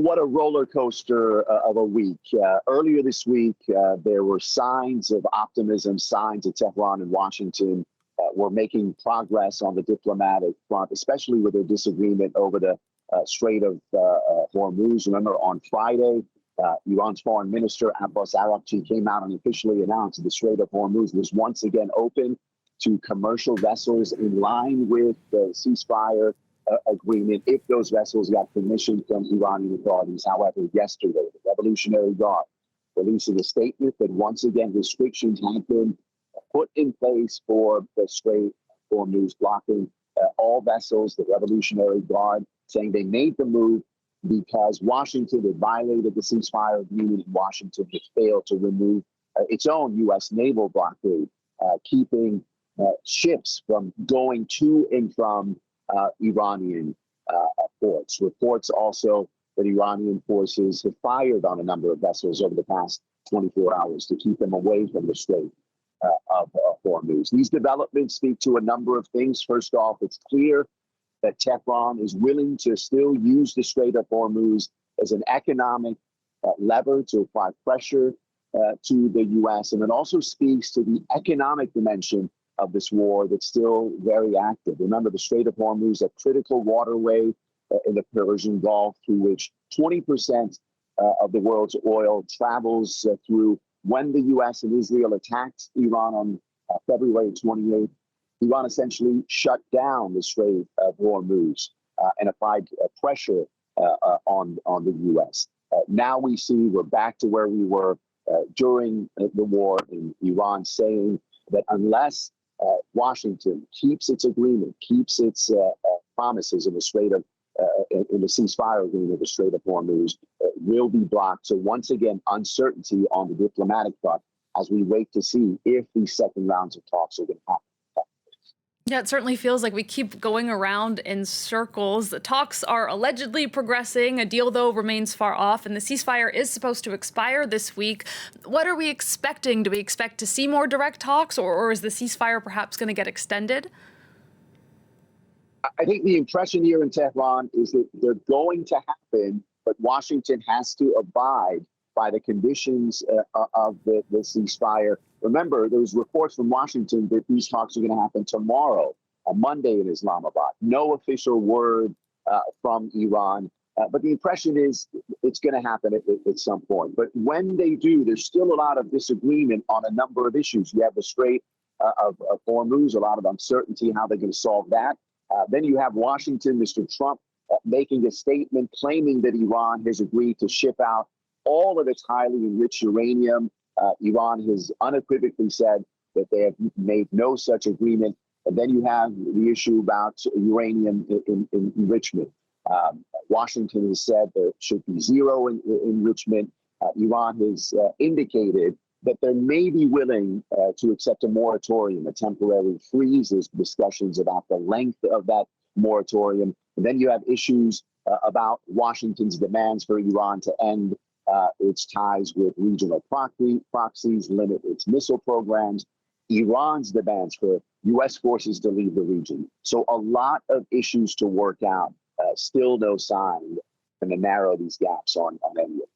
What a roller coaster of a week. Earlier this week, there were signs of optimism, signs that Tehran and Washington were making progress on the diplomatic front, especially with their disagreement over the Strait of Hormuz. Remember, on Friday, Iran's foreign minister, Abbas Araghchi, came out and officially announced that the Strait of Hormuz was once again open to commercial vessels in line with the ceasefire agreement if those vessels got permission from Iranian authorities. However, yesterday, the Revolutionary Guard released a statement that once again restrictions have been put in place for the Strait of Hormuz, blocking all vessels. The Revolutionary Guard saying they made the move because Washington had violated the ceasefire agreement, and Washington had failed to remove its own U.S. naval blockade, keeping ships from going to and from Iranian ports. Reports also that Iranian forces have fired on a number of vessels over the past 24 hours to keep them away from the Strait of Hormuz. These developments speak to a number of things. First off, it's clear that Tehran is willing to still use the Strait of Hormuz as an economic lever to apply pressure to the U.S. And it also speaks to the economic dimension of this war that's still very active. Remember, the Strait of Hormuz, a critical waterway in the Persian Gulf through which 20% of the world's oil travels through. When the U.S. and Israel attacked Iran on February 28th, Iran essentially shut down the Strait of Hormuz and applied pressure on the U.S. Now we see we're back to where we were during the war in Iran, saying that unless Washington keeps its agreement, keeps its promises in the Strait of in the ceasefire agreement of the Strait of Hormuz, will be blocked. So once again, uncertainty on the diplomatic front as we wait to see if these second rounds of talks are going to happen. Yeah, it certainly feels like we keep going around in circles. The talks are allegedly progressing. A deal, though, remains far off, and the ceasefire is supposed to expire this week. What are we expecting? Do we expect to see more direct talks, or is the ceasefire perhaps going to get extended? I think the impression here in Tehran is that they're going to happen, but Washington has to abide by the conditions of the ceasefire. Remember, there's reports from Washington that these talks are going to happen tomorrow, on Monday in Islamabad. No official word from Iran, but the impression is it's going to happen at some point. But when they do, there's still a lot of disagreement on a number of issues. You have the Strait of Hormuz, a lot of uncertainty how they're going to solve that. Then you have Washington, Mr. Trump, making a statement claiming that Iran has agreed to ship out all of its highly enriched uranium. Iran has unequivocally said that they have made no such agreement. And then you have the issue about uranium enrichment. Washington has said there should be zero enrichment. Iran has indicated that they may be willing to accept a moratorium, a temporary freeze. There's discussions about the length of that moratorium. And then you have issues about Washington's demands for Iran to end its ties with regional proxies, limit its missile programs, Iran's demands for U.S. forces to leave the region. So a lot of issues to work out, still no sign to narrow these gaps on any of